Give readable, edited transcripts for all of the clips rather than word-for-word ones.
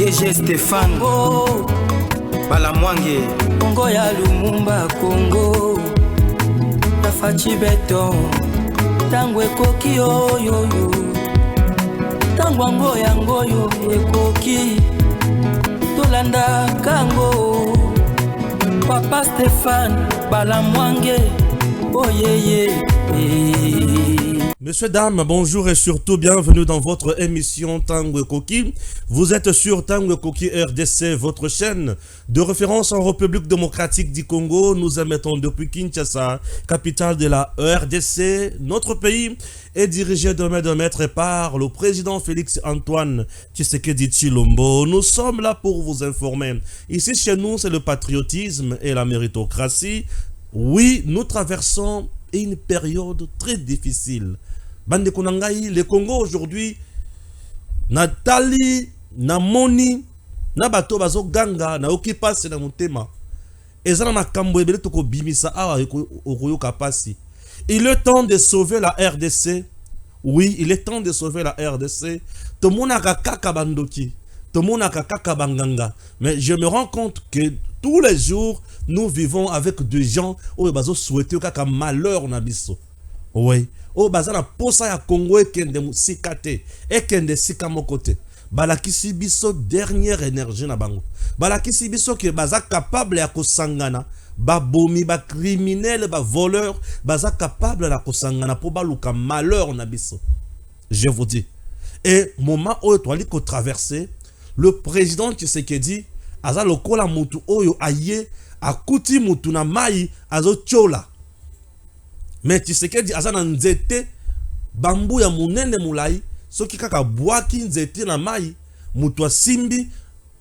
DG Stéphane Congo Balamwange Congo ya Lumumba Congo Tafachi Beton Tango ekoki oyoyo Tango ango yango yo ekoki Tolanda kango Papa Stéphane Balamwange Oh yeah. Messieurs, dames, bonjour et surtout bienvenue dans votre émission Tango Koki. Vous êtes sur Tango Koki RDC, votre chaîne de référence en République démocratique du Congo. Nous émettons depuis Kinshasa, capitale de la RDC. Notre pays est dirigé de main de maître par le président Félix Antoine Tshisekedi Tshilombo. Nous sommes là pour vous informer. Ici chez nous, c'est le patriotisme et la méritocratie. Oui, nous traversons une période très difficile. Bande Konangai, le Congo aujourd'hui, Natali, Namoni, Nabato Bazo Ganga, na Okipasi na Mutema. Ezana Makambo Ebele Toko Bimisa Awa Okoyo Kapasi. Il est temps de sauver la RDC. Oui, il est temps de sauver la RDC. Tout le monde a kaka bandoki. Tout le monde a kaka banganga. Mais je me rends compte que tous les jours, nous vivons avec des gens où ils souhaitent que malheur nabiso. Oui. Où ils ont posa ya Congo et kende sikate et kende sikamokote. Balakisi biso dernière énergie na bango. Balakisi biso que baza capable ya kosangana. Ba bomi, ba criminel, ba voleur, baza capable la kosangana pour baluka malheur nabiso. Je vous dis. Et moment où tu as traversé, le président Tshisekedi aza lokola mutu oyo aye akuti mutu na mai azo chola. Mais Tshisekedi aza na nzete bambu ya munene mulai soki kaka bwaki nzete na mai mutu asimbi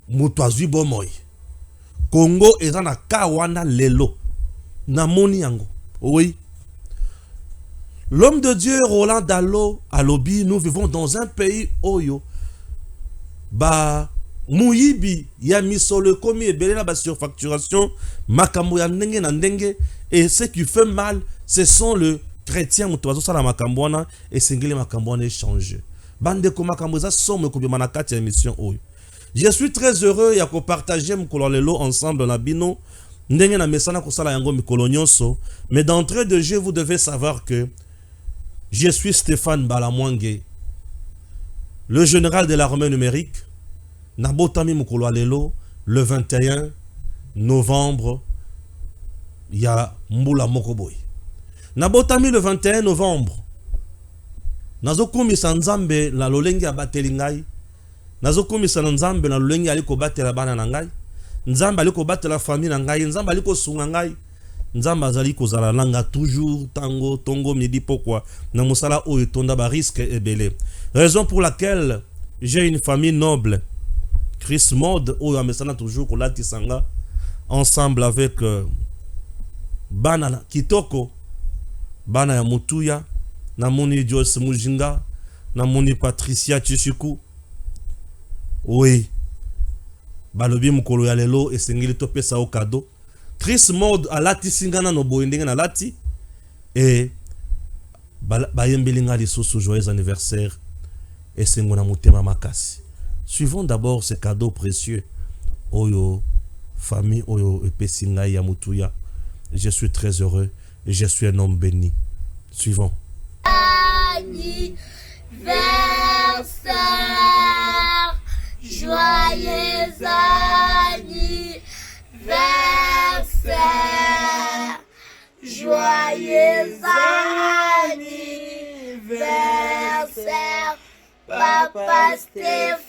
mutu azwi bomoi. Congo eza na kawana lelo na moni yango. Oui. L'homme de Dieu Roland Dalo alobi, nous vivons dans un pays oyo ba Mouyibi ya misole komi ebele na ba surfacturation makambo ya ndenge na ndenge, et ce qui fait mal ce sont les chrétiens mutozo sala makambo wana et singeli makambo wana échanger bande ko makambo za somme ko bima na kati ya émission oyo. Je suis très heureux ya ko partager mukolo lelo ensemble na bino ndenge na mesana ko sala yango mikolo nyonso. Mais d'entrée de jeu, vous devez savoir que je suis Stéphane Balamwange, le général de l'armée numérique. Nabotami mukolo lelo le 21 novembre ya mbula mokoboy. Nabotami le 21 novembre. Nazokumisa nzambe na lolenge ya bateli ngai. Nazokumisa nzambe na lolenge aliko batela bana na ngai. Nzambe aliko batela famille na ngai, nzambe aliko sunga ngai. Nzambe azali kozala nanga toujours tango tongo midi pokwa na musala oyo tonda ba risque ebele. Raison pour laquelle j'ai une famille noble. Chris Mode, où amesana toujours kolati sanga ensemble avec Bana Kitoko, Bana ya Mutuya, Namoni Joyce Mujinga, Namoni Patricia Chishiku. Oui. Balobi mukolo ya lelo esengeli tope sa okado. Chris Mode alati singana no boendenge na lati et bayembelinga lisusu joyeux anniversaire esengona mutema makasi. Suivons d'abord ces cadeaux précieux. Oyo, famille, oyo, epesinga ya mutuya. Je suis très heureux et je suis un homme béni. Suivons. Anniversaire, joyeux anniversaire, joyeux anniversaire. Papa Stéphane,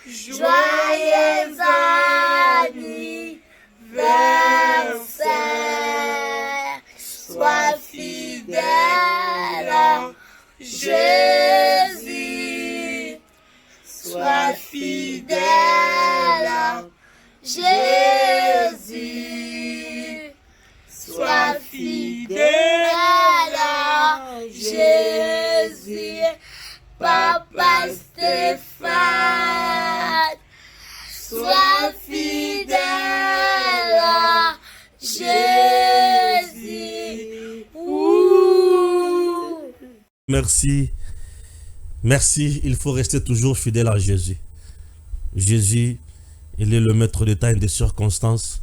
joyeux anniversaire. Sois fidèle à Jésus, sois fidèle à Jésus, sois fidèle à Jésus. Papa Stéphane, sois fidèle à Jésus. Merci. Merci, il faut rester toujours fidèle à Jésus. Jésus, il est le maître de temps et des circonstances.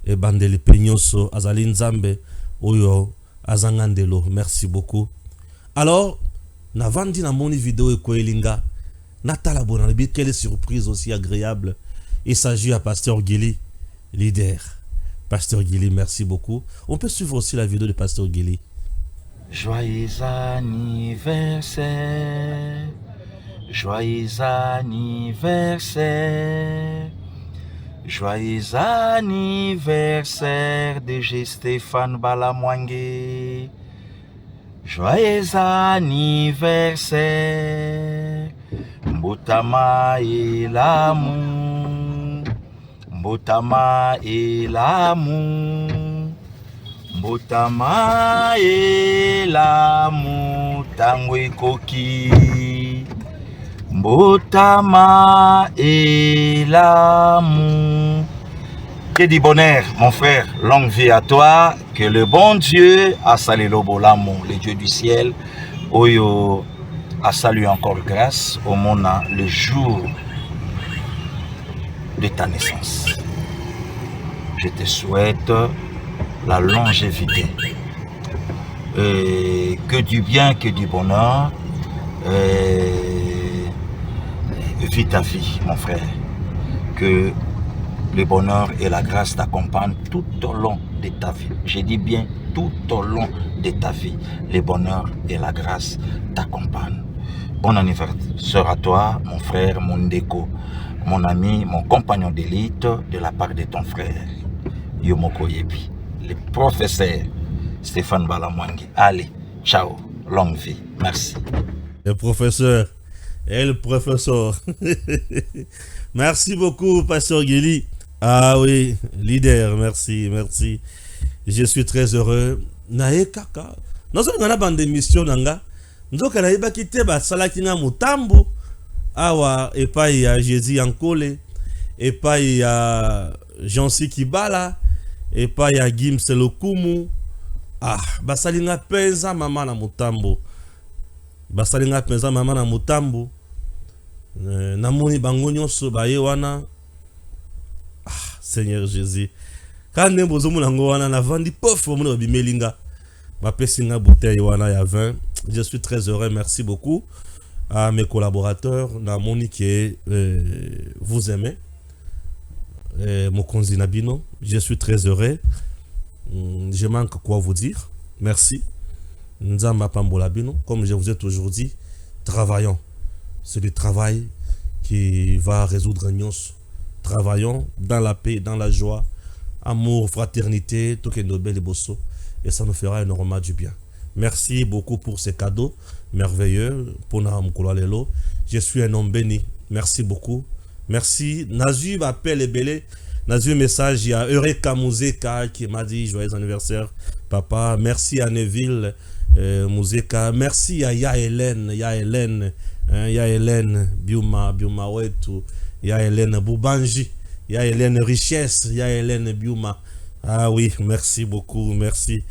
Et bandeli peñoso azali nzambe oyo azangandelo. Merci beaucoup. Alors, navandi na moni vidéo e koelinga. Natala Bonalbi, quelle surprise aussi agréable. Il s'agit à Pasteur Guili, leader. Pasteur Guili, merci beaucoup. On peut suivre aussi la vidéo de Pasteur Guili. Joyeux anniversaire, joyeux anniversaire, joyeux anniversaire DG Stéphane Balamwangé, joyeux anniversaire, Mbotama et l'amour, Mbotama et l'amour. Mbotama et l'amour tango koki. Mbotama et l'amour. Que du bonheur, mon frère, longue vie à toi. Que le bon Dieu a salué l'amour, le Dieu du ciel, Oyo a salué encore grâce au monde le jour de ta naissance. Je te souhaite la longévité, que du bien, que du bonheur, vis ta vie, mon frère, que le bonheur et la grâce t'accompagnent tout au long de ta vie. Je dis bien tout au long de ta vie, le bonheur et la grâce t'accompagnent. Bon anniversaire à toi, mon frère, mon déco, mon ami, mon compagnon d'élite, de la part de ton frère, Yomoko Yebi. Le professeur Stéphane Balamwangé. Allez, ciao, longue vie, merci. Le professeur et le professeur. Merci beaucoup, Pasteur Guili. Ah oui, leader, merci, merci. Je suis très heureux. Nae kaka. Nous avons une bande d'émission nanga. Nous avons une bakite ba salakinga mutambu. Awa epai ya Jésus Ankole, epai ya Jean-Si Kibala. Et pas ya Gim Selokumu. Ah, basalinga penza mama na mutambo. Basalinga penza mama na mutambo. Namoni bango nyonso baye wana. Ah, Seigneur Jésus. Quand nembozo munango wana na vandi pof mona bimelinga. Ba pesinga bouteille wana ya vin. Je suis très heureux, merci beaucoup à mes collaborateurs. Namoni que vous aimez. Mokonzi Nabino, je suis très heureux. Je manque quoi vous dire. Merci. Nzamba Pambola Bino, comme je vous ai toujours dit, travaillons. C'est le travail qui va résoudre Nyos. Travaillons dans la paix, dans la joie, amour, fraternité, tout est nobel et bosso. Et ça nous fera énormément du bien. Merci beaucoup pour ces cadeaux merveilleux. Pour Nahamkoula Lelo. Je suis un homme béni. Merci beaucoup. Merci. Nazub appelle et belé. Nazub message. Il y a Eureka Mouzeka qui m'a dit joyeux anniversaire, papa. Merci à Neville Mouzeka. Merci à Ya Hélène. Ya Hélène. Ya Hélène Biuma Wetu. Ya Hélène Boubanji. Ya Hélène Richesse. Ya Hélène Biuma. Ah oui, merci beaucoup. Merci.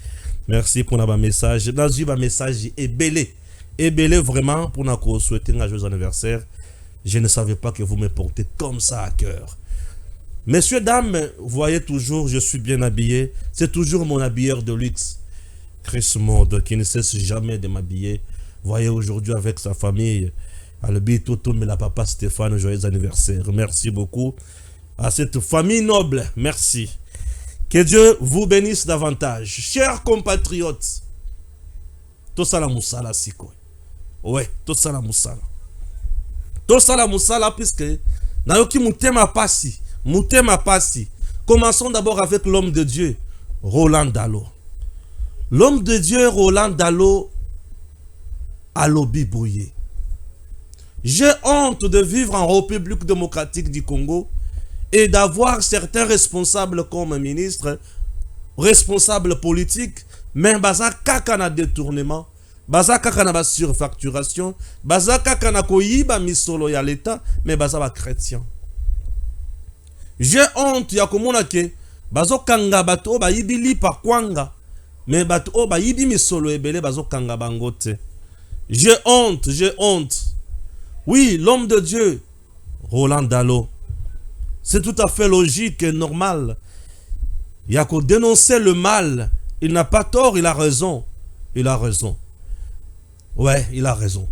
Merci pour notre message. Nazub un message et belé. Et belé vraiment pour nous souhaiter un joyeux anniversaire. Je ne savais pas que vous me portez comme ça à cœur. Messieurs, dames, vous voyez toujours, je suis bien habillé. C'est toujours mon habilleur de luxe. Chris Mode, qui ne cesse jamais de m'habiller. Vous voyez aujourd'hui avec sa famille, à le Bitoto, mais la papa Stéphane, joyeux anniversaire. Merci beaucoup à cette famille noble. Merci. Que Dieu vous bénisse davantage. Chers compatriotes, tout ça la moussala, siko. Ouais, tout ça la moussala. Tout ça la moussala, puisque nayoki mutema pasi. Mutema pasi. Commençons d'abord avec l'homme de Dieu, Roland Dalo. L'homme de Dieu, Roland Dalo, a l'obi brouillé. J'ai honte de vivre en République démocratique du Congo et d'avoir certains responsables comme ministres, responsables politiques, mais baza kaka na détournement, baza kaka na surfacturation, baza kaka na koyiba misolo ya l'État, mais baza ba chrétien. J'ai honte ya komona ke bazo kanga bato ba yibili pa kwanga, mais bato o ba yibi misolo ebele bazo kanga bangote. J'ai honte, j'ai honte. Oui, l'homme de Dieu, Roland Dalo. C'est tout à fait logique et normal. Il y a qu'à dénoncer le mal. Il n'a pas tort, il a raison. Il a raison. Ouais, il a raison.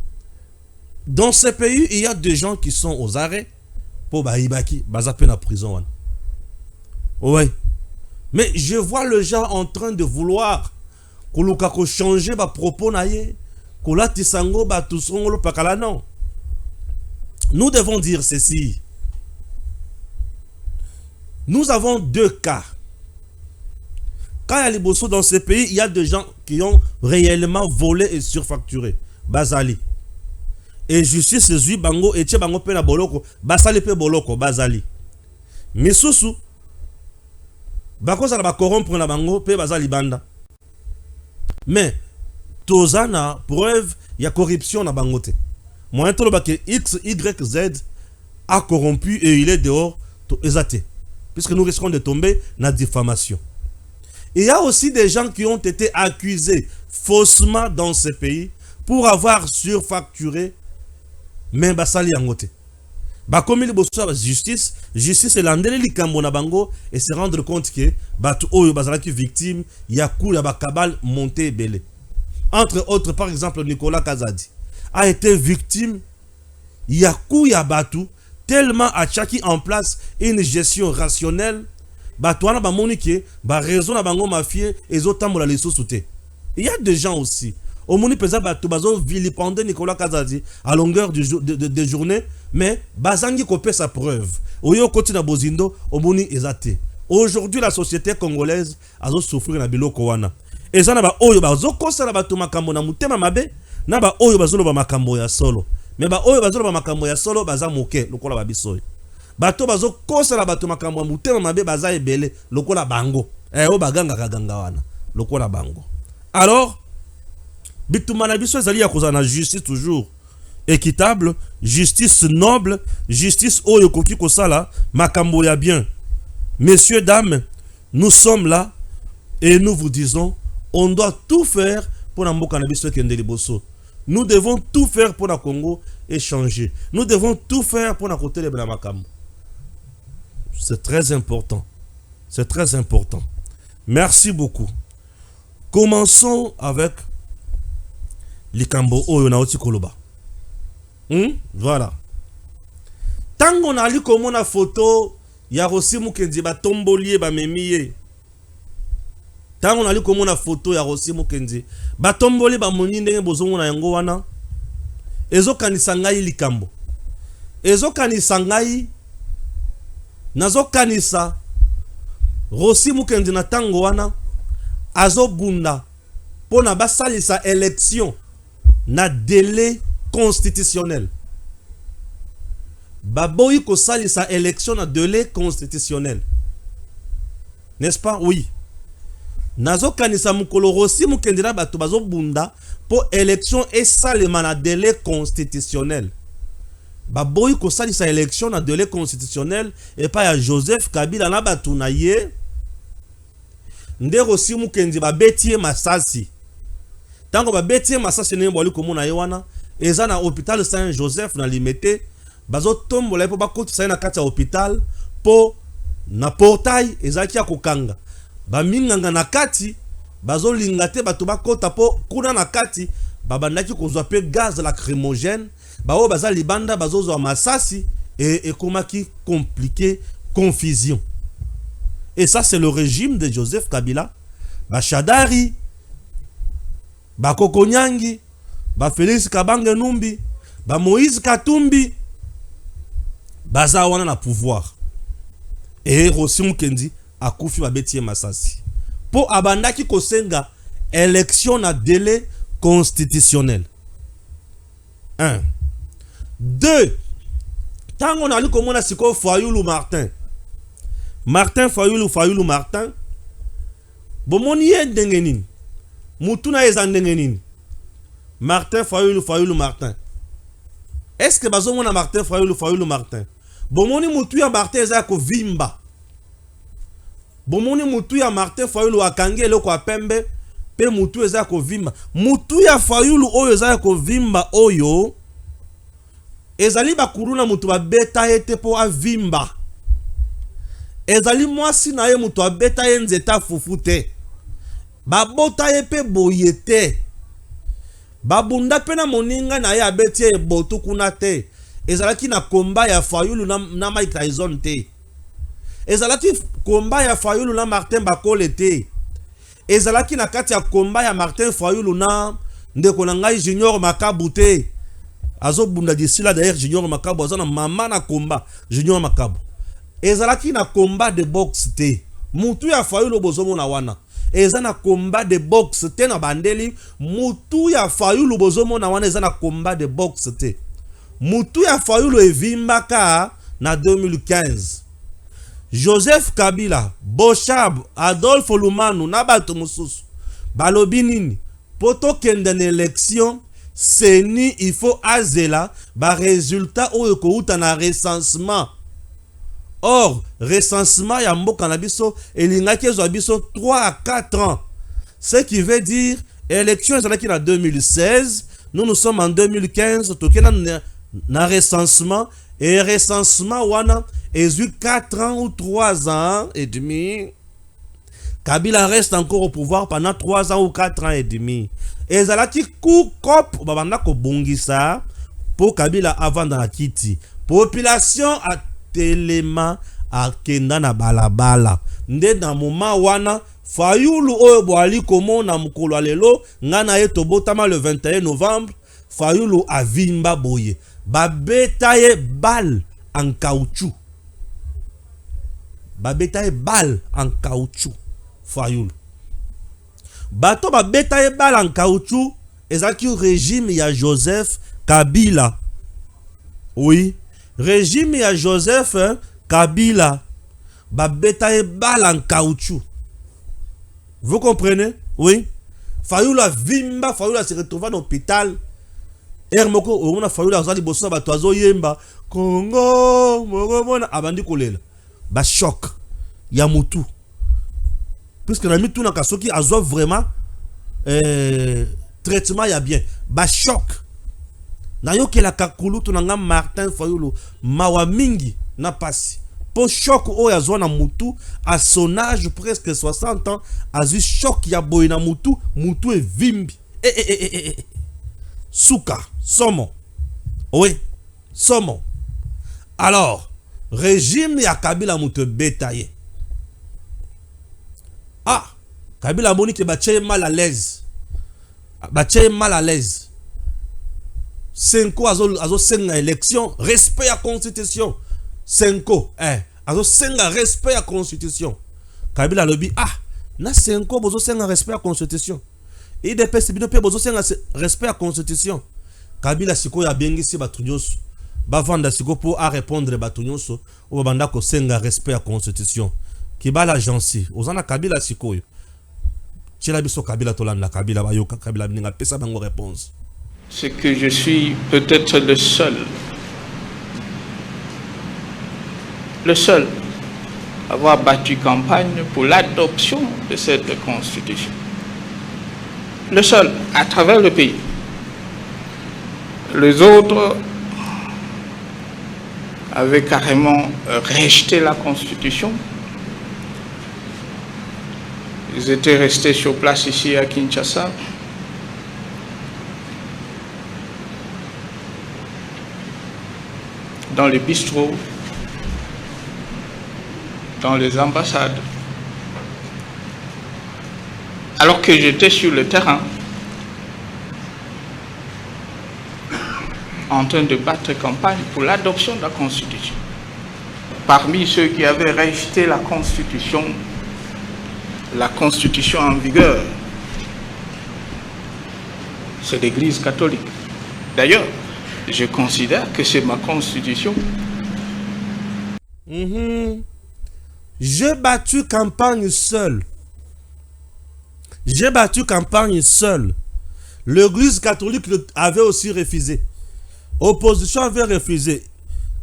Dans ces pays, il y a des gens qui sont aux arrêts pour Baïbaki, Bazapé na prison. Ouais. Mais je vois le gens en train de vouloir qu'on changer ma propos naïe, qu'on la tisango ba tusongo lo pakala non. Nous devons dire ceci. Nous avons deux cas. Quand il y a les bossos dans ces pays, il y a des gens qui ont réellement volé et surfacturé. Bazali. Et justice zui bango et tche bango pe na boloko, basali pe boloko bazali. Misusu bako ça va corrompre na bango pe bazali banda. Mais tozana preuve il y a corruption na bango te. Moi to que X Y Z a corrompu et il est dehors to ezate. Puisque nous risquons de tomber dans la diffamation. Il y a aussi des gens qui ont été accusés faussement dans ces pays pour avoir surfacturé. Mais basali yangote. Ba comme il bosso justice est l'andele likambo na bango et se rendre compte que batu oyo bazalaki victime ya kou ya bakabal monté belé. Entre autres par exemple Nicolas Kazadi a été victime ya kou ya batu tellement a chaki en place une gestion rationnelle batu wana ba monike ba raison na bango mafie ezotambola les sous-souté. Il y a des gens aussi au moni pesa bato bazo vilipender Nicolas Kazadi à longueur de journée mais bazangi kopé sa preuve oyo koti na bozindo au moni ezate. Aujourd'hui la société congolaise azo souffrir na biloko wana ezana ba oyo bazo kosala bato makambo na mutema mabe na ba oyo bazolo ba makambo ya solo mais ba oyo bazolo ba makambo ya solo baza moke lokola ba bisoy bato bazo kosala bato makambo ya mutema mabe baza ebele lokola bango o baganga kaganga wana lokola bango. Alors bitumana biso ezali ya kozana justice toujours équitable, justice noble, justice oyo koki kosala makambo ya bien. Messieurs, dames, nous sommes là et nous vous disons, on doit tout faire pour na mboka na biso kende liboso. Nous devons tout faire pour na Congo échanger. Nous devons tout faire pour na côté de la makambo. C'est très important. C'est très important. Merci beaucoup. Commençons avec likambo oyo na oti koloba. Voilà. Tango on a lu comme on a photo ya Rossi Mukendi ba tombolier ba memiye. Tango on a lu comme on a photo ya Rossi Mukendi ba tomboli ba moni ndenge bozongo na yango wana. Ezo kanisa ngai likambo. Ezo kanisa ngai nazo kanisa Rossi Mukendi na tango wana azo bunda pona basalisa élection na délai constitutionnel. Baboyi ko salisa élection na délai constitutionnel. N'est-ce pas? Oui. Nazo kanisa mukolo Rossi Mukendi na bato bazo bunda po élection et salema na délai constitutionnel. Baboyi ko salisa élection na délai constitutionnel et pas ya Joseph Kabila na bato na ye. Nde Rossi Mukendi ba betie masasi. Tango ba betie masasi ne mboli komona ye wana eza na hôpital Saint-Joseph na Limete bazo tombola po bakoti sa na kati ya hôpital po na portail ezaki ya kokanga ba minganga na kati bazo lingate bato bakota po kuna na kati babandaki kozwa pe gaz lacrymogène ba o baza libanda bazo zo masasi et komaki compliqué confusion. Et ça c'est le régime de Joseph Kabila, ba Shadari, ba Kokonyangi, ba Félix Kabange Numbi, ba Moïse Katumbi, baza wana na pouvoir. Et Rossi Mukendi akufi ba betie masasi. Po abandaki kosenga élection na délai constitutionnel. 1. 2. Tango na li komona siko Fayulu Fayulu Martin. Bomoni ye ndenge nini? Mutuna eza ndenge nini? Martin Fayulu Martin. Est-ce que bazomona Martin Fayulu Martin? Bomoni mutu ya Martin eza ko vimba. Bomoni mutu ya Martin Fayulu akangi eloko apembe pe mutu eza ko vimba. Mutu ya Fayulu oyo eza ko vimba oyo ezali bakulu na mutu babeta ye te po avimba. Ezali mwasi na ye mutu abeta ye nzeta fufu te. Babota ye pe boye te. Babunda pe na moninga na ye abeti ye botu kuna te. Ezalaki na komba ya Fayulu na Mike Tyson te. Ezalaki komba ya Fayulu na Martin Bakole te. Ezalaki na kati ya komba ya Martin Fayulu na ndeko na ngai Junior Makabu te. Azo bunda disila d'ailleurs Junior Makabu azo na mama na komba Junior Makabu. Ezalaki na komba de boxe te. Mutu ya Fayulu bozomo na wana. Eza na komba de boxe te na bandeli. Mutu ya Fayulu bozomo na wana eza na komba de boxe te. Mutu ya Fayulu evimbaka na 2015. Joseph Kabila, Boshab, Adolphe Lumanu na bato mususu. Balobi nini? Poto kende na élection, seni il faut azela ba résultat oyo kouta na recensement. Or, recensement ya mboka na biso elingaki ezwa biso 3 à 4 ans. Ce qui veut dire élection ezalaki na 2016, nous sommes en 2015, tokena na recensement et recensement wana ezui 4 ans ou 3 ans et demi. Kabila reste encore au pouvoir pendant 3 ans ou 4 ans et demi. Ezalaki kop babanda ko bongisa pour Kabila avant dans la kiti. Population a telema akenda na balabala. Nde na moment wana Fayulu oyo boali komona mukolo lelo ngana ye tobotama le 21 novembre. Fayulu avimba boye. Babetaye balle en caoutchouc. Babetaye balle en caoutchouc. Fayulu. Bato babetaye balle en caoutchouc. Ezaki régime ya Joseph Kabila. Oui. Régime ya Joseph Kabila. Babetaye balle en caoutchouc. Vous comprenez? Oui. Fayulu a vimba. Fayulu se retrouve en hôpital. Moko on a Fayulu azali bosso ba toazo yemba Congo mona abandi kolela ba choc ya mutu puisque na mitu na kasoki azo vraiment traitement ya bien ba choc na yo ke la kakulu tunanga Martin Fayulu mawa mingi na pasi po choc o ya zo na mutu à son âge presque 60 ans azu choc ya boy na mutu e vimbi Souka, Somo. Oui, Somo. Alors, régime ya Kabila moute bétaillé. Ah, Kabila moni ke bache mal à l'aise. Bache mal à l'aise. 5 azo senga élection, respect à constitution. 5 azo senga respect à constitution. Kabila lobi ah, na 5 bozo senga respect à constitution. Et des personnes qui ont respect à la constitution. Kabila siko ya bengisi batunyoso. Bavanda siko pour à répondre batunyoso. Ou banda ko senga respect à la constitution. Kibala jansi. Ozana Kabila siko yo. Tchela biso Kabila tolanda Kabila bayoka Kabila ninga pesa bango réponse. C'est que je suis peut-être le seul à avoir battu campagne pour l'adoption de cette constitution. Le seul à travers le pays. Les autres avaient carrément rejeté la constitution. Ils étaient restés sur place ici à Kinshasa. Dans les bistrots, dans les ambassades. Alors que j'étais sur le terrain, en train de battre campagne pour l'adoption de la Constitution. Parmi ceux qui avaient rejeté la Constitution en vigueur, c'est l'Église catholique. D'ailleurs, je considère que c'est ma Constitution. J'ai battu campagne seul. L'Église catholique avait aussi refusé. Opposition avait refusé.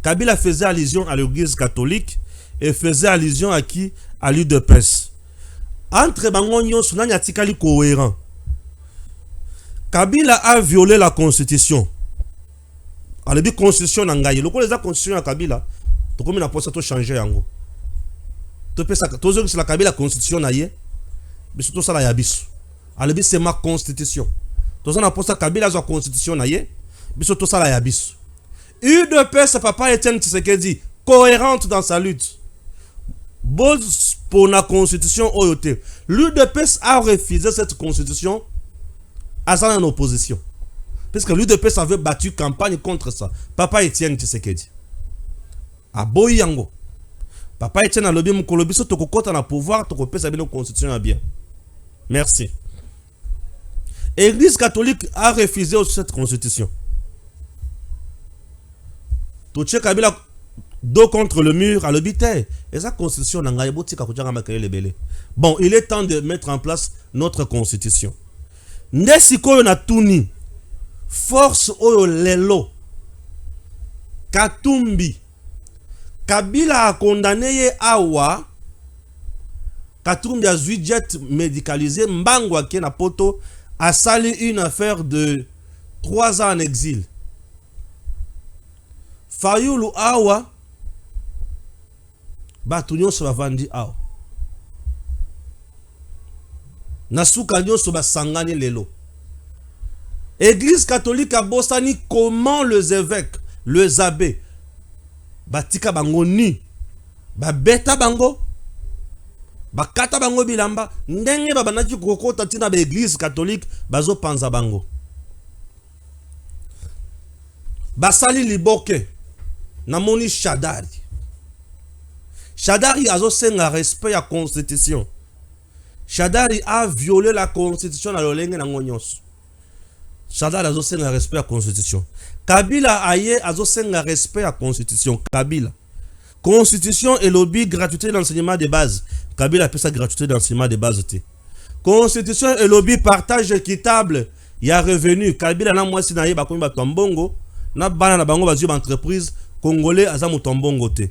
Kabila faisait allusion à l'Église catholique et faisait allusion à qui? À l'UDPS. Entre bangonyo sunani atikali cohérent. Kabila a violé la constitution. alobi constitution na ngai lokola eza constitution ya Kabila tokomi na posa to changer yango to pesa tozo la Kabila constitution na ye biso to sala ya biso alobi c'est ma constitution tozo na posa Kabila za constitution na ye biso to sala ya biso UDPS papa Etienne Tshisekedi cohérente dans sa lutte pour la constitution oyote. L'UDPS a refusé cette constitution à sa en opposition. Parce que l'UDPS avait battu campagne contre ça. Papa Etienne Tshisekedi. A Boyango. Papa Etienne a lobby mukolobi so tokokota na pouvoir tokopesa bino constitution à bien. Merci. Église catholique a refusé aussi cette constitution. Toche Kabila dos contre le mur à l'obité. Et sa constitution n'a pas été mise. Bon, il est temps de mettre en place notre constitution. Nesiko na tuni force oyo lelo Katumbi Kabila a condamné ye awa Katumbi a zui jet médicalisé mbangwa ke na poto a sali une affaire de 3 ans en exil. Fayulu awa batu nyonso bavandi awa nasuka nyonso basangani lelo. Église catholique a bosani comment les évêques, les abbés batika bango ni babeta bango bakata bango bilamba ndenge babanaki kokota tina ba église catholique bazo panza bango basali liboke namoni Shadari azo senga respect à constitution. Shadari a violé la constitution na lolenge na ngonyos. Shadari azo senga respect à constitution. Kabila aye azo senga respect à constitution. Kabila. Constitution et lobby gratuité d'enseignement de base. Kabila appelle ça gratuité d'enseignement de base. Constitution et lobby partage équitable. Il y a revenu. Kabila na mwasi na ye bakomi batombongo. Na bana na bango bazui entreprise congolais azamu tombongo te.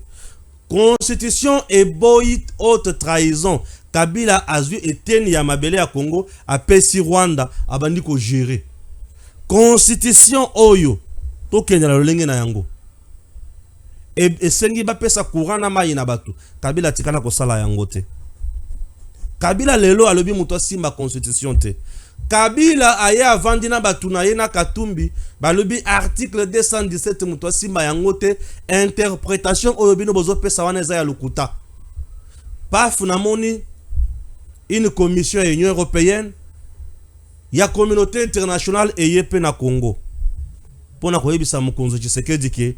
Constitution et boy haute trahison. Kabila azui eteni ya mabele ya Congo a pesi Rwanda abandi ko gérer. Constitution oyo to kenya lolenge na yango. E sengi ba pesa courant na mai na batu. Kabila tikana ko sala yango te. Kabila lelo alobi muto simba constitution te. Kabila aye avandi na batu na ye na Katumbi balobi article 217 muto simba yango te interprétation oyo bino bozo pesa wana eza ya lukuta. Paf na moni une commission de l'Union européenne ya communauté internationale eyé na Congo pour na koyebisa mukonzo Tshisekedi ke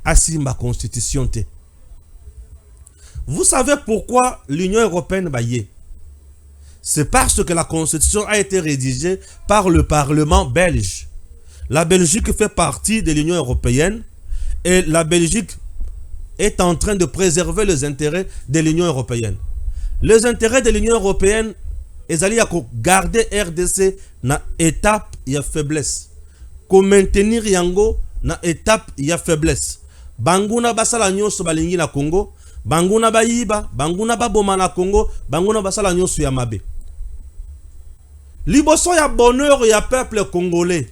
asimba constitution te. Vous savez pourquoi l'Union européenne baye? C'est parce que la constitution a été rédigée par le Parlement belge. La Belgique fait partie de l'Union européenne et la Belgique est en train de préserver les intérêts de l'Union européenne. Les intérêts de l'Union européenne, ils allaient garder RDC na étape ya faiblesse. Ko maintenir yango na étape ya faiblesse. Banguna basala nyonso balingi na Congo, banguna bayiba, banguna baboma na Congo, banguna basala nyonso ya mabe. Liboso ya bonheur ya peuple congolais.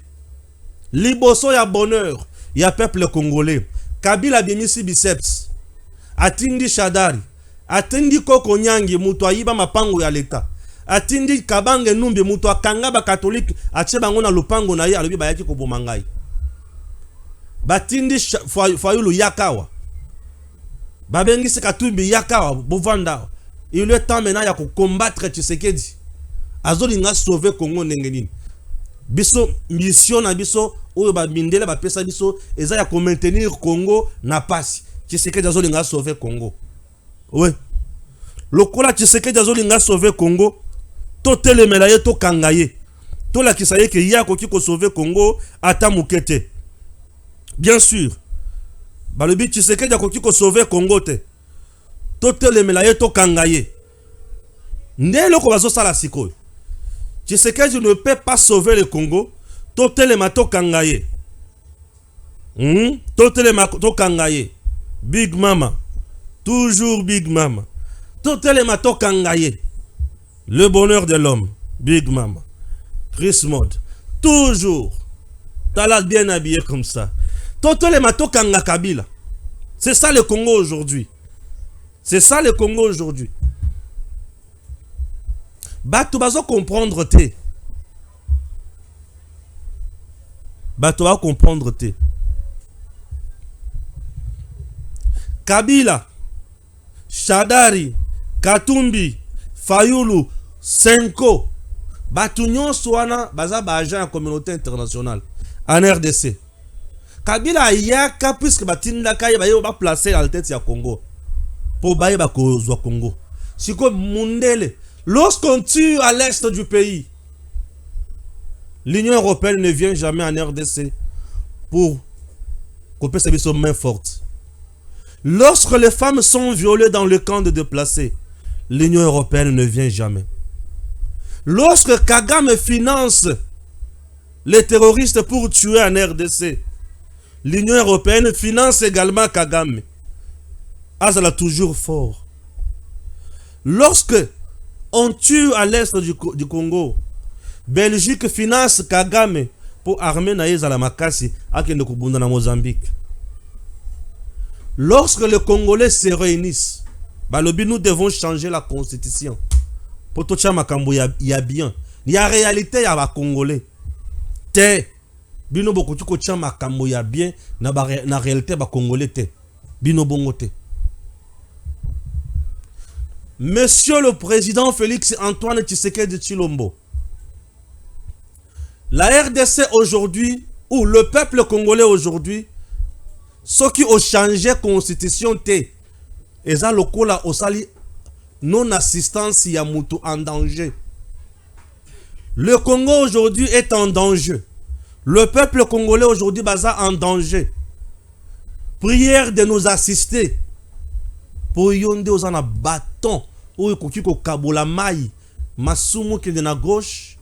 Liboso ya bonheur ya peuple congolais. Kabila bimisi biceps. Atindi Shadari. Atindi Koko Nyangi mutu ayiba mapango ya leta. Atindi Kabange Numbi mutu akanga ba katolike atie bango na lupango na ye alobi bayaki ko bomangai. Batindi Fayulu Yakawa. Babengisi Katumbi Yakawa bovanda. Il est temps maintenant ya ko combattre Tshisekedi. Azolinga sauver Congo ndenge. Biso mission na biso oyo ba mindele ba pesa biso eza ya ko maintenir Congo na pasi. Tshisekedi azolinga sauver Congo. Oui. Lokola Tshisekedi azolinga sauver Congo, to telemela ye to kangaye. To la kisaye ke ya ko kiko sauver Congo ata mukete. Bien sûr. Balobi Tshisekedi ako kiko sauver Congo te. To telemela ye to kangaye. Ndelo ko bazo sala sikoyo. Tshisekedi ne peut pas sauver le Congo. To telema to kangaye. To telema to kangaye. Big Mama. Toujours Big Mama. To telema to kangaye. Le bonheur de l'homme. Big Mama. Chris Mode. Toujours. T'as l'air bien habillé comme ça. Toto le mato kanga Kabila. C'est ça le Congo aujourd'hui. C'est ça le Congo aujourd'hui. Bato bazo comprendre te. Bato va comprendre te. Kabila, Shadari, Katumbi, Fayulu, Senko, bato nyonso wana baza ba agent ya communauté internationale en RDC. Kabila yaka puisque batinda kaye baye ba placer à la tête ya Congo. Pour baye ba kozwa Congo. Siko mundele, lorsqu'on tue à l'est du pays, l'Union européenne ne vient jamais en RDC pour couper ses mains fortes. Lorsque les femmes sont violées dans le camp de déplacés, l'Union européenne ne vient jamais. Lorsque Kagame finance les terroristes pour tuer en RDC, l'Union européenne finance également Kagame. Azala toujours fort. Lorsque on tue à l'est du Congo, Belgique finance Kagame pour armer Naïs à la Makasi à Kendekubunda na Mozambique. Lorsque les Congolais se réunissent, nous devons changer la constitution. Pour tout ça, il y a bien. Il y a réalité, il y a Congolais. Te, bino beaucoup tu kocha makambo ya bien na réalité ba Congolais te. Bino bongo te. Monsieur le président Félix Antoine Tshisekedi Tshilombo, la RDC aujourd'hui, ou le peuple congolais aujourd'hui, ceux qui ont changé la constitution, et ça, le kola osali non-assistance Yamutu en danger. Le Congo aujourd'hui est en danger. Le peuple congolais aujourd'hui est en danger. Prière de nous assister. Pour yonde aux en bâton, ou yoko kabola mai, masumu qui est na gauche,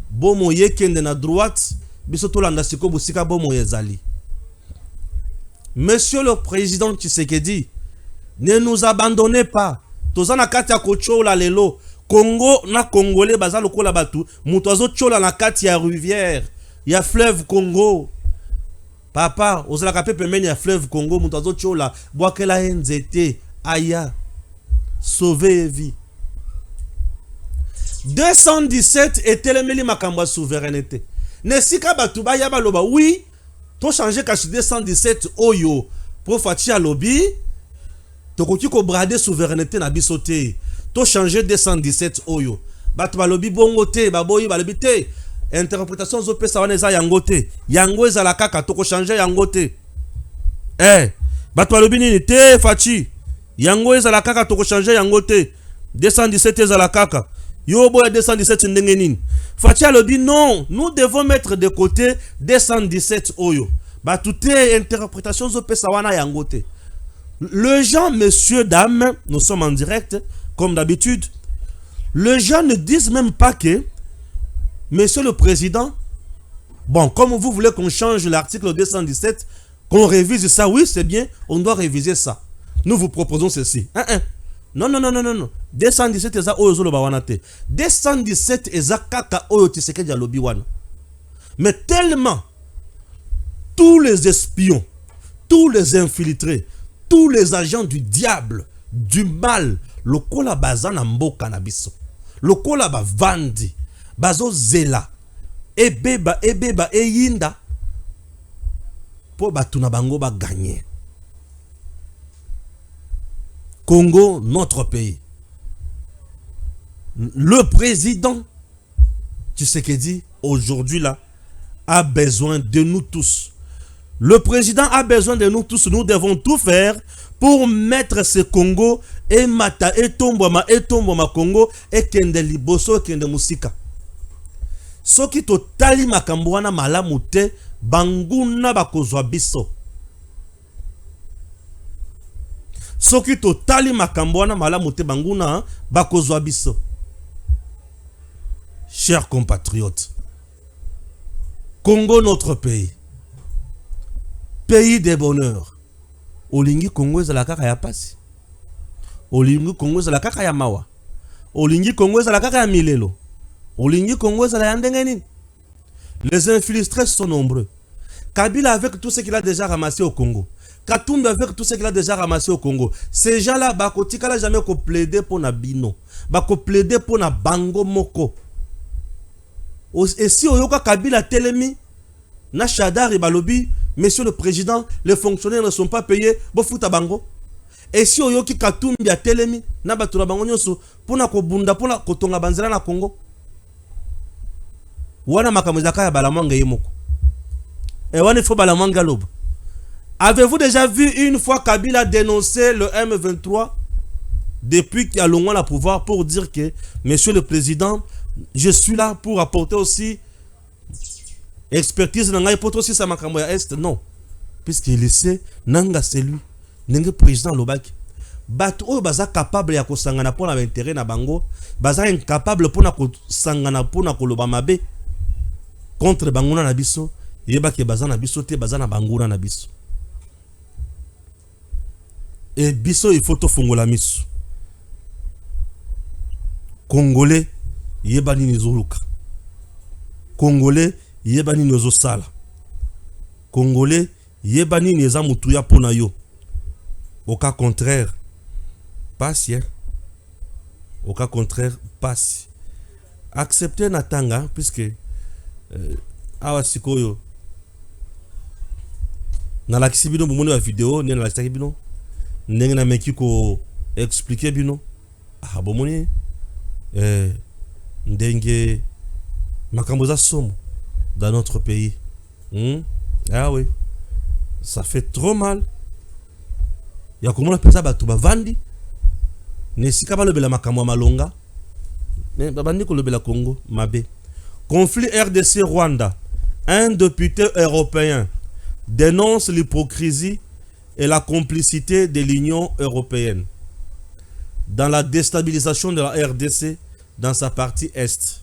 bomo ye qui est na droite, bisoto landa siko busika bomo yezali. Monsieur le président Tshisekedi, ne nous abandonnez pas. Tozana kati ya kochola lelo. Congo na Congolais baza lokola batu. Mutozo chola na kati ya rivière. Ya fleuve Congo. Papa, ozala kape pemeni ya fleuve Congo. Mutozo chola. Boakela nzete. Aya. Sauver vie. 217 etelemeli makambo ya souveraineté. Nesika batu ba yaba loba. Oui. To changer kashi 217 oyo. Pour fatia lobby. To koki ko brader souveraineté na bisote. To changer 217 oyo. Batu ba lobby bongo te. Baboyi ba lobby te. Interprétation zo pesa wana eza yango te. Yango eza la kaka. To ko changer yango te. Batu ba lobby nini te fachi. Yango eza la kaka to ko changer yango te. 217 eza la kaka. Yo boya 217 ndenge nini. Fatia lobby non, nous devons mettre de côté 217 oyo. Bah tout est interprétation zo pesa wana yango te. Le gens, messieurs, dames, nous sommes en direct comme d'habitude. Les gens ne disent même pas que monsieur le président, bon, comme vous voulez qu'on change l'article 217, qu'on révise ça, oui, c'est bien, on doit réviser ça. Nous vous proposons ceci. Non. 217 eza oyo zolo bawana te. 217 eza kaka oyo Tshisekedi alobi wana. Mais tellement tous les espions, tous les infiltrés, tous les agents du diable, du mal, lokola bazana mboka na biso. Lokola ba vandi, bazo zela, ebeba eyinda po batuna bango ba gagner. Congo, notre pays. Le président Tshisekedi, aujourd'hui là, a besoin de nous tous. Le président a besoin de nous tous. Nous devons tout faire pour mettre ce Congo et mata et tomboma Congo et kende liboso et kende musika. Soki totali makambo wana malamu te, banguna bakozwa biso. Soki totali makambo wana malamu te, banguna bakozwa biso. Chers compatriotes, Congo, notre pays, pays de bonheur. Olingi Congo ezala kaka ya pasi. Olingi Congo ezala kaka ya mawa. Olingi Congo ezala kaka ya milelo. Olingi Congo ezala ya ndenge nini. Les infiltrés sont nombreux. Kabila avec tout ce qu'il a déjà ramassé au Congo. Katumbi avec tout ce qu'il a déjà ramassé au Congo. Ces gens-là, bakotikala jamais ko plaider pour na bino. Bako plaider pour na bango moko. Et si oyoka Kabila telemi, na Chadar et Balobi, monsieur le président, les fonctionnaires ne sont pas payés, bo futa bango. Et si oyoki Katumbi a telemi, na batura bango nyoso, pona ko bunda, pona ko tonga banzela na Congo. Wana makamuzaka ya balamanga yemoko. Et wana faut balamanga loba. Avez-vous déjà vu une fois Kabila dénoncer le M23 depuis qu'il a longtemps le pouvoir pour dire que, monsieur le président, je suis là pour apporter aussi expertise dans pour aussi sa makamboya est? Non. Puisqu'il sait, nanga c'est lui. Nanga président Lobaki. Bato oyo baza capable ya kosangana pour l'intérêt na bango, baza incapable pour na kosangana pour na koloba mabe contre banguna na biso, yeba ke baza na biso te baza na banguna na biso. Et biso il faut to fongola miso. Congolais yeba nini zoluka. Congolais yeba nini ozosala. Congolais yeba nini eza mutuya pona yo. Au cas contraire, passe. Au cas contraire, passe. Acceptez Natanga, puisque awa sikoyo na la kisibino bomone la vidéo ni na la kisibino ndenge na meki ko expliquer bino ah bomone ndenge makambo za somo dans notre pays. Ah oui, ça fait trop mal. Ya komona pesa bato bavandi nesika balobela makambo malonga mais babandi ko lobela Congo mabe. Conflit RDC-Rwanda. Un député européen dénonce l'hypocrisie et la complicité de l'Union européenne dans la déstabilisation de la RDC dans sa partie Est.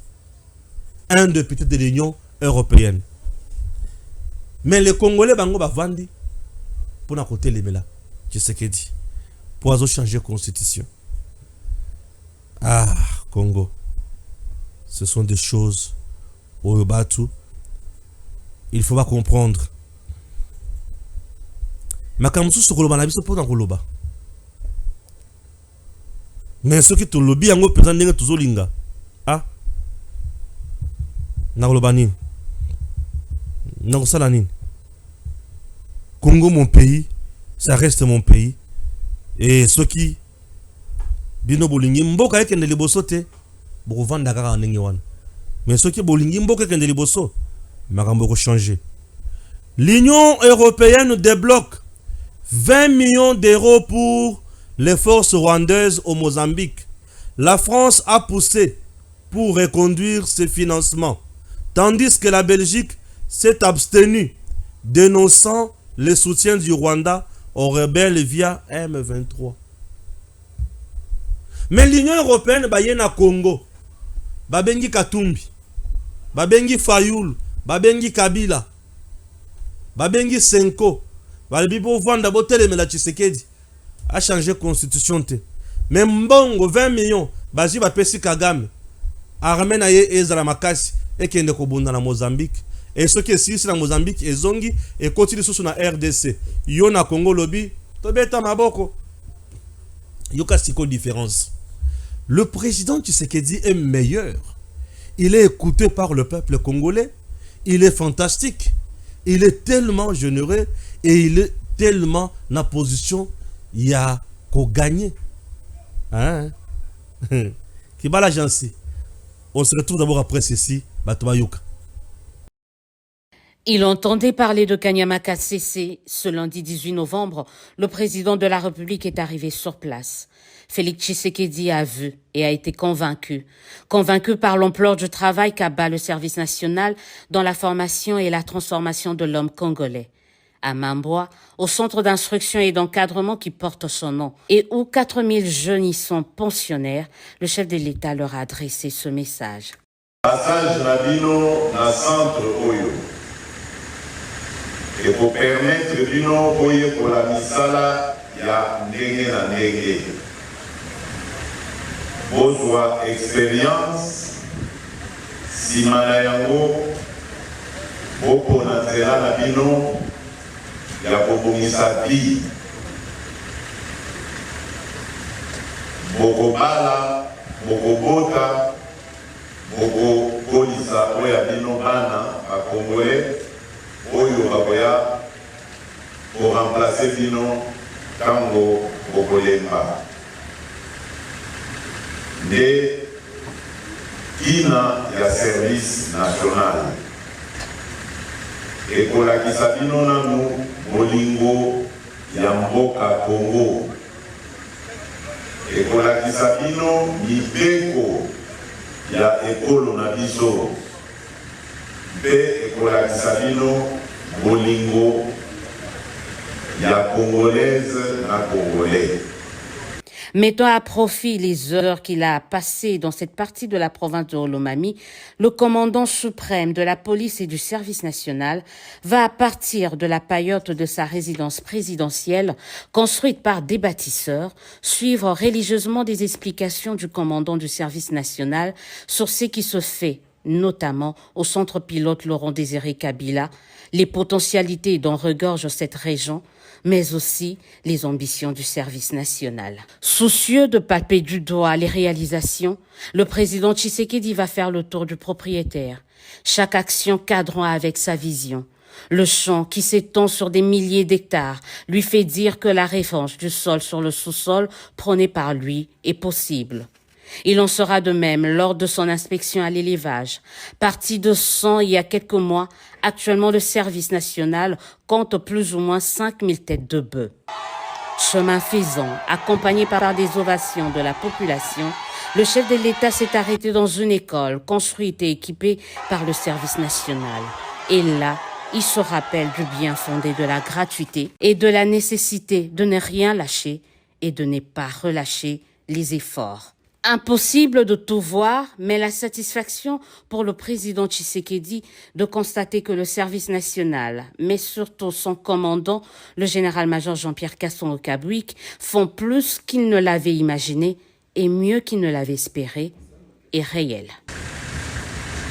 Un député de l'Union européenne. Mais les Congolais bango bavandi pour na côté les mela. Tu sais ce qu'il dit. Pour changer la constitution. Ah, Congo. Ce sont des choses au Batu. Il faut pas comprendre. Makamsu sur koloba na biso pour na koloba. Mais ceux qui te lobby yango présent ndenge tuzolinga. Ah. Na koloba nini? Na kosala nini? Congo mon pays, ça reste mon pays. Et ceux qui bino bolingi mboka yeke ndeli bosote bo vanda kaka ndenge wana. Mais ceux qui bolingi mboka yeke ndeli boso makambo ko changer. L'Union européenne débloque 20 millions d'euros pour les forces rwandaises au Mozambique. La France a poussé pour reconduire ces financements, tandis que la Belgique s'est abstenue, dénonçant le soutien du Rwanda aux rebelles via M23. Mais l'Union européenne bayena Congo, babengi Katumbi, babengi Fayoul, babengi Kabila, babengi Senko, balibibo vanda botele mela Tshisekedi a changé constitution te. Mais mbongo 20 millions bazi bapesi Kagame armée na ye ezala makasi ekende kobunda na Mozambique. Et ce qui est ici na Mozambique ezongi et continue sur na RDC. Yo na Congo lobi tobeta maboko. Yoka siko différence. Le président Tshisekedi est meilleur. Il est écouté par le peuple congolais. Il est fantastique. Il est tellement généreux et il est tellement na position il y a qu'au gagner. Hein? Qui va l'agence? On se retrouve d'abord après ceci. Batobayoka. Il entendait parler de Kanyama Kasese. Ce lundi 18 novembre, le président de la République est arrivé sur place. Félix Tshisekedi a vu et a été convaincu par l'ampleur du travail qu'abat le service national dans la formation et la transformation de l'homme congolais. À Mamboa, au centre d'instruction et d'encadrement qui porte son nom, et où 4000 jeunes y sont pensionnaires, le chef de l'État leur a adressé ce message. Passage Nabino na centre Oyo. Et pour permettre bino Oyo pour la misala, il y a ndenge na ndenge. Bozwa expérience, simana yango, boko na nzela na bino ya kobongisa vie. Bokobala, bokobota, bokokolisa oyo ya bino bana bakongole oyo bakoya koremplace bino ntango bokolemba. Nde kina ya service national ekolakisa bino nanu bolingo ya mboka Congo, ekolakisa bino mibeko ya ekolo na biso, mpe ekolakisa bino bolingo ya congolaise na congolais. Mettant à profit les heures qu'il a passées dans cette partie de la province de Olomami, le commandant suprême de la police et du service national va, à partir de la paillote de sa résidence présidentielle, construite par des bâtisseurs, suivre religieusement des explications du commandant du service national sur ce qui se fait, notamment au centre pilote Laurent Désiré Kabila, les potentialités dont regorge cette région, mais aussi les ambitions du service national. Soucieux de palper du doigt les réalisations, le président Tshisekedi va faire le tour du propriétaire, chaque action cadrant avec sa vision. Le champ qui s'étend sur des milliers d'hectares lui fait dire que la revanche du sol sur le sous-sol prônée par lui est possible. Il en sera de même lors de son inspection à l'élevage. Parti de 100 il y a quelques mois, actuellement le service national compte plus ou moins 5000 têtes de bœufs. Chemin faisant, accompagné par des ovations de la population, le chef de l'État s'est arrêté dans une école construite et équipée par le service national. Et là, il se rappelle du bien fondé de la gratuité et de la nécessité de ne rien lâcher et de ne pas relâcher les efforts. Impossible de tout voir, mais la satisfaction pour le président Tshisekedi de constater que le service national, mais surtout son commandant, le général-major Jean-Pierre Kasson-Okabouik, font plus qu'il ne l'avait imaginé et mieux qu'il ne l'avait espéré, est réel.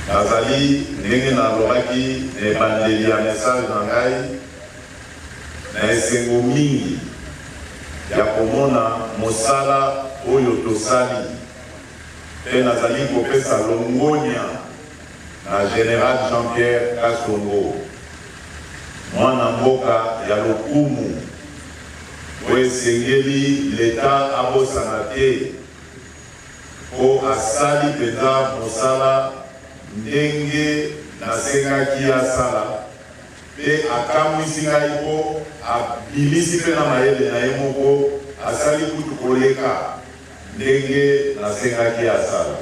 Nazali ndenge nalobaki ebandeli ya message na ngai na esengo mingi ya komona mosala oyo tosali mpe nazali kopesa longonia na général Jean-Pierre Kasongo, mwana mboka ya lokumu oyo esengeli leta abosana te po asali mpenza mosala ndenge nasengaki asala mpe akamwisi ngai po abimisi mpe na mayele na ye moko asali kutu koleka ndenge nasengaki asala.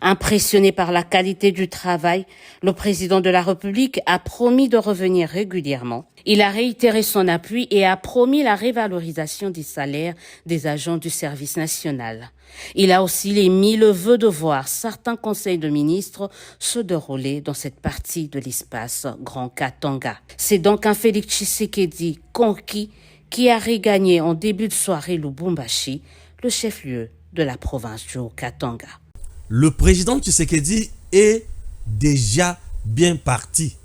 Impressionné par la qualité du travail, le président de la République a promis de revenir régulièrement. Il a réitéré son appui et a promis la révalorisation des salaires des agents du service national. Il a aussi émis le vœu de voir certains conseils de ministres se dérouler dans cette partie de l'espace Grand Katanga. C'est donc un Félix Tshisekedi conquis qui a regagné en début de soirée Lubumbashi, le chef-lieu de la province du Haut-Katanga. Le président Tshisekedi est déjà bien parti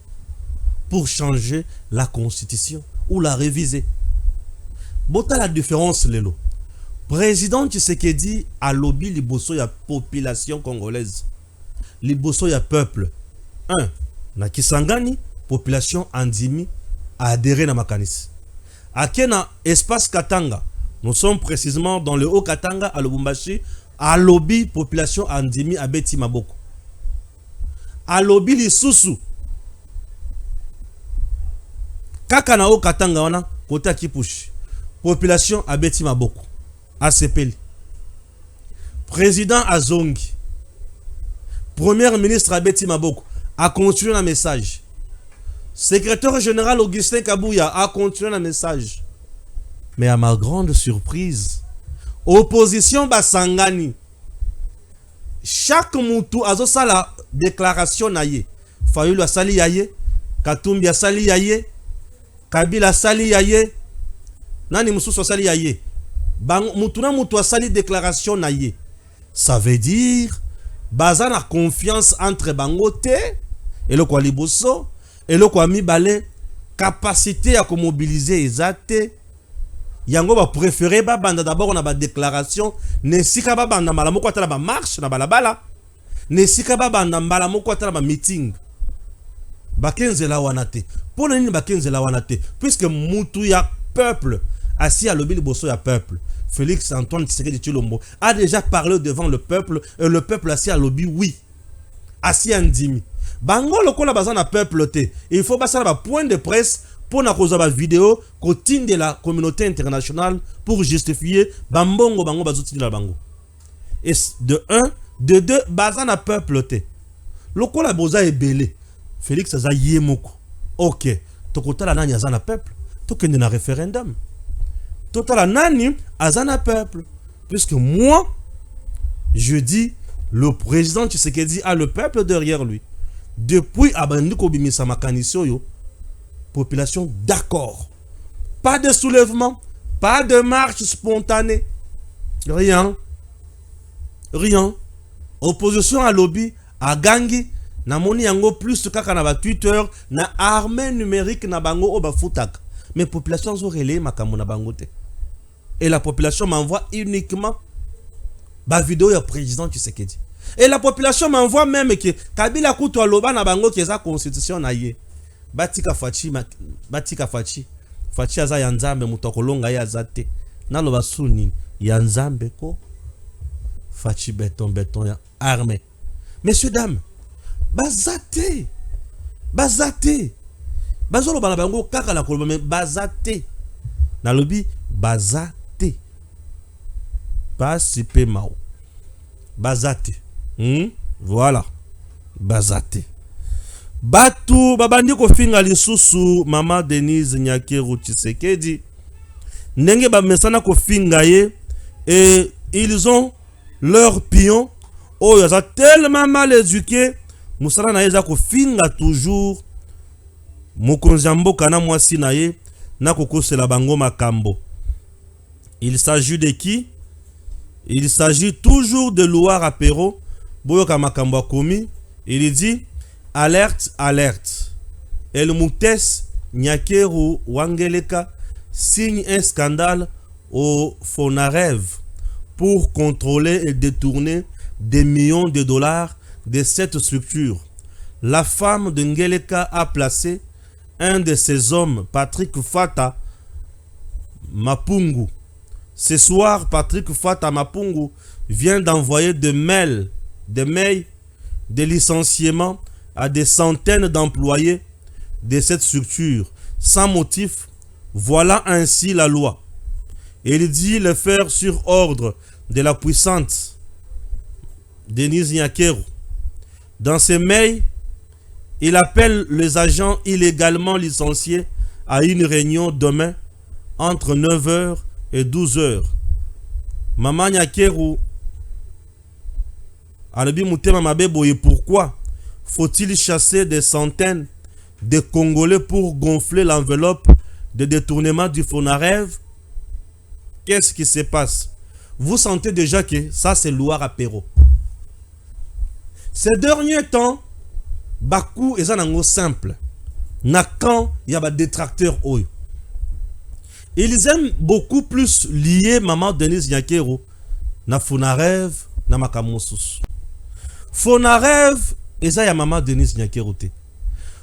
pour changer la constitution ou la réviser. Bota la différence lelo. Président Tshisekedi a lobby liboso ya population congolaise. Liboso ya peuple. Na Kisangani, population andimi a adhéré na makanisi. Akena espace Katanga, nous sommes précisément dans le Haut-Katanga à Lubumbashi, a lobby population andimi a beti maboko. A lobby lisusu. Kaka na Haut-Katanga wana kota kipushi. Population a beti maboko. A sepeli. Président Azongi. Premier ministre a beti maboko. A continué un message. Secrétaire général Augustin Kabouya a continué un message. Mais à ma grande surprise, opposition basangani. Chaque moutou a la déclaration naye. Fayulu a sali yaye. Katumbi a sali yaye. Kabila a sali yaye. Nani mususu a sali yaye. Moutuna moutou a sali déclaration naye. Ça veut dire bazana confiance entre bangote et le Kwaliboso eloko ami balé capacité à mobiliser ezate yango ba préféré ba banda d'abord on a ba déclaration ne sika ba banda mbala moko atala ba marche na balabala ne sika ba banda mbala moko atala ba meeting ba 15 la wana te pona nini ba 15 la wana te puisque mutu ya peuple assis à l'obéli bosso ya peuple Félix Antoine Tshisekedi Tshilombo a déjà parlé devant le peuple et le peuple assis à l'obéli oui assis andimi bango lokola bazana peuple te il faut basala ba point de presse pour na koza ba vidéo kotine de la communauté internationale pour justifier bambongo bango bazotine la bango et de 1 de 2 bazana peuple te lokola boza ebele Félix aza yemoko OK tokotala nani azana peuple tokende na référendum totala nani azana peuple puisque moi je dis le président Tshisekedi a le peuple derrière lui. Depuis Abandi Kobimisa Makanisi yo, population d'accord. Pas de soulèvement, pas de marche spontanée. Rien. Rien. Opposition à lobby, à Gangi, na moni yango plus kaka na ba Twitter, na armée numérique na bango oba futak. Mais population zo relé makambo na bango te. Et la population m'envoie uniquement ba vidéo ya président Tshisekedi. Et la population m'envoie même que Kabila Kutu aloba na bango ki eza constitution na ye. Batika Fachi Fachi aza ya Nzambe mutokolonga ya zate. Na loba suni ya Nzambe ko Fachi béton ya armée. Messieurs dames, bazate. Bazolo bana bango kaka la koloba mais bazate. Na lobi bazate. Pas sipe mao. Bazate. Voilà. Bazate. Batu babandi kofinga lisusu Mama Denise Nyakeru Tshisekedi. Ndenge ba mesana kofinga ye et ils ont leur pion. Oh, ils sont tellement mal éduqués. Musala na yeza kofinga toujours. Mokonzi mboka na mwasi na ye na kokosela bango makambo. Il s'agit de qui? Il s'agit toujours de Loire Apéro. Boyoka makambo komi. Il dit alerte, alerte. El Moutes Nyakeru Wangeleka signe un scandale au Fonarev pour contrôler et détourner des millions de dollars de cette structure. La femme de Ngeleka a placé un de ses hommes, Patrick Fata Mapungu. Ce soir, Patrick Fata Mapungu vient d'envoyer des mails de licenciement à des centaines d'employés de cette structure, sans motif. Voilà ainsi la loi. Il dit le faire sur ordre de la puissante Denise Nyakeru. Dans ces mails, il appelle les agents illégalement licenciés à une réunion demain entre 9h et 12h. Maman Nyakeru Alobi Mutema Mabebo, et pourquoi faut-il chasser des centaines de Congolais pour gonfler l'enveloppe de détournement du Fonarev? Qu'est-ce qui se passe? Vous sentez déjà que ça c'est Loire Apéro. Ces derniers temps, Bakou est un simple. Na quand il y a des détracteurs oyo. Ils aiment beaucoup plus lier Maman Denise Nyakeru na Fonarev na Makamosus. Fonarev eza ya Maman Denise Nyakeru te.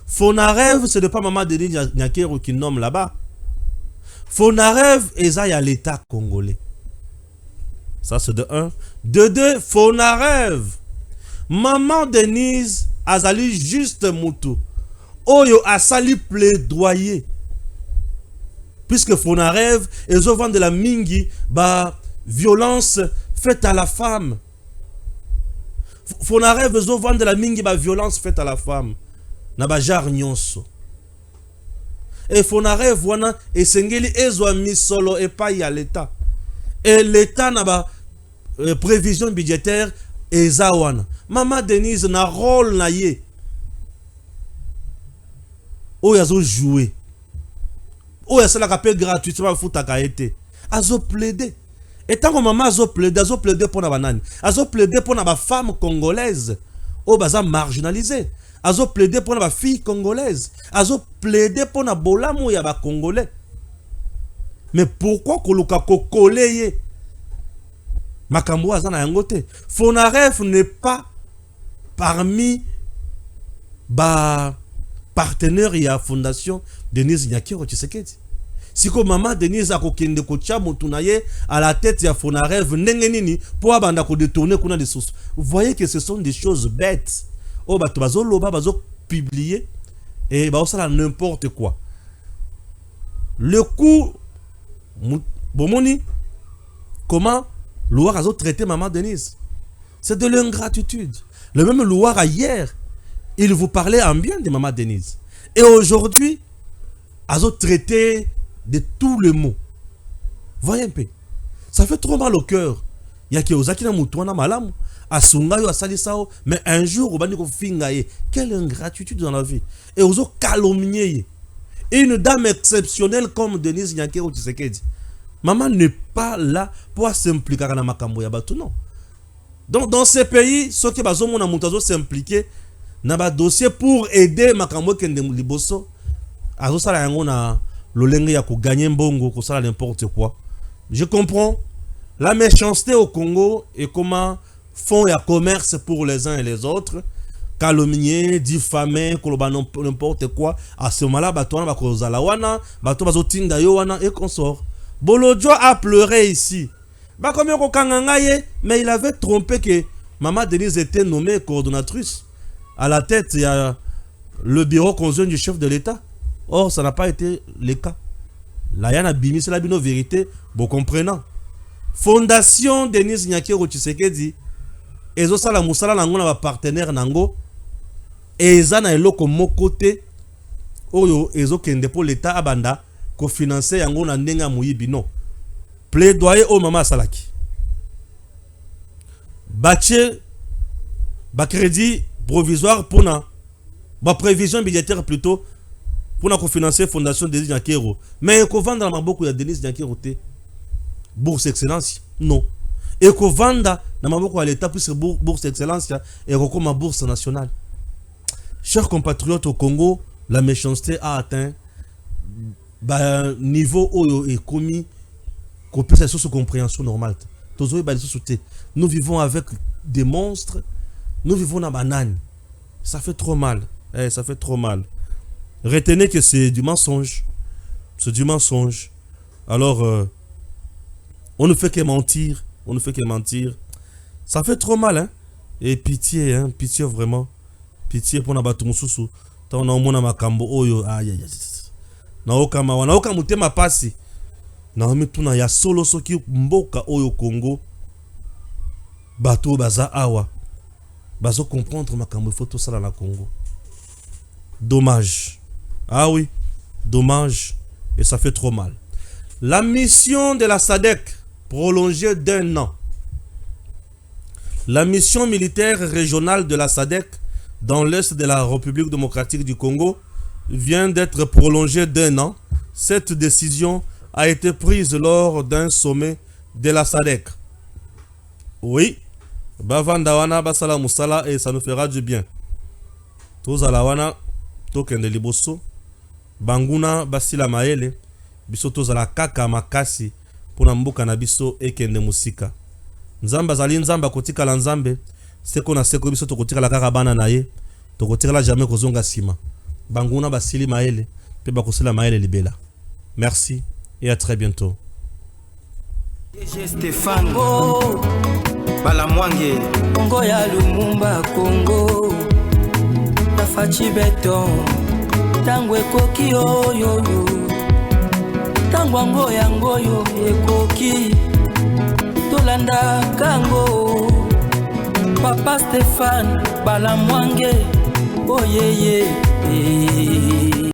Fonarev ce n'est pas Maman Denise Nyakeru qui nomme là-bas. Fonarev eza ya l'État congolais. Ça c'est de 1. De 2, Fonarev. Maman Denise azali juste mutu. Oyo asali plaidoyer. Puisque Fonarev ils ont vendu de la mingi ba violence faite à la femme. Fonarev ils ont vendu de la mingi ba violence faite à la femme. Na ba jar nyonso. Et Fonarev wana esengeli ezwa misolo et pas ya l'État. Et l'État na ba prévision budgétaire eza wana. Maman Denise na rôle na ye. Oyo azo jouer. Oyo asala ka pe gratuitement futaka été. Azo plaider. Et tant que maman azo plaider pour na banani. Azo plaider pour na ba femme congolaise. Oyo baza marginalisée. azo plaider pour la fille congolaise, azo plaider pour la bolamu ya ba congolais. Mais pourquoi koluka kokoleye makambo azana yangote? Fonaref n'est pas parmi ba partenaire ya fondation Denise Nyakero Tshisekedi. Si ko maman Denise a kokende ko tia motunaye à la tête ya Fonaref ndenge nini pour abanda ko détourner kuna des sources. Vous voyez que ce sont des choses bêtes. Oh bato bazo loba bazo publier et ba osala n'importe quoi. Le coup bomoni comment Louar a traité maman Denise? C'est de l'ingratitude. Le même Louar hier, il vous parlait en bien de maman Denise. Et aujourd'hui, a traité de tous les mots. Voyez un peu. Ça fait trop mal au cœur. Il y a qui osaki na mutuana malam, asunga yo asali sao, mais un jour au bani ko fingaye. Quelle ingratitude dans la vie. Et ozo calomnier. Et une dame exceptionnelle comme Denise Nyakero Tshisekedi. Maman n'est pas là pour s'impliquer dans makambo ya bato, non. Donc dans ces pays, ceux qui bazo mona mutazo s'impliquer na ba dossier pour aider makambo kende liboso. Azo sala yango na lolenge ya ko gagner mbongo ko sala n'importe quoi. Je comprends la méchanceté au Congo et comment font ya commerce pour les uns et les autres. Calomnier, diffamer, koloba n'importe quoi. À ce moment-là, bato wana bakozala wana, bato bazo tinda yo wana et consort. Bolodjo a pleuré ici. Mais il avait trompé que Maman Denise était nommée coordonnatrice à la tête. Il y a le bureau conjoint du chef de l'État. Or, ça n'a pas été le cas. Là, il y a bimi, c'est la bino vérité. Bon comprenant. Fondation Denise Nyakero Tshisekedi. Ezo sala musala nango na partenaire nango. Eza na eloko mokote. Oyo ezo kende pour l'État abanda. Ko financer yango na ndenga muyibi non. Plaidoyer au mama salaki. Bache ba crédit provisoire pour na ba prévision budgétaire plutôt pour na ko financer fondation Denise Nyakero. Mais ko vendre na maboko ya Denise Nyakero te. Bourse excellence non. Et ko vanda na maboko ya l'État plus bourse excellence et ko ma bourse nationale. Chers compatriotes au Congo, la méchanceté a atteint niveau oyo est commis qu'on peut faire sous compréhension normale. Nous vivons avec des monstres, nous vivons dans banane. Ça fait trop mal. Ça fait trop mal. Retenez que c'est du mensonge. C'est du mensonge. Alors, on ne fait que mentir. On ne fait que mentir. Ça fait trop mal, hein. Et pitié, hein. Pitié vraiment. Pitié pour Nabatu Mususu. Tant on a mon amakambo oyo. Aïe aïe aïe. Naoka mutema pasi. Naomi tuna ya solo soki mboka oyo Congo. Bato baza awa. Bazo comprendre makambo photo sala na Congo. Dommage. Ah oui, dommage. Et ça fait trop mal. La mission de la SADC prolongée d'1 an. La mission militaire régionale de la SADC dans l'est de la République démocratique du Congo vient d'être prolongée d'1 an. Cette décision a été prise lors d'un sommet de la SADC. Oui, Bavandawana Basala Moussala et ça nous fera du bien. Tozalawana Tokende Liboso, Banguna Basila Maele, Biso Tozala Kaka Makasi, Punambuka Nabiso et Kende Musika. Nzamba Zali Nzamba Kotika la Nzambe, Seko na Seko Biso Tokotika la Karabana Naye, Tokotika la Jamais Kozonga Sima. Banguna Basili Maele, Peba Kosila Maele Libela. Merci et à très bientôt. Stéphane Balamwange Congo ya Lumumba Congo Tafachi beton Tangwe koki oyo Tangwango yango yo ekoki Tolanda kango Papa Stéphane Balamwange Oh yeah yeah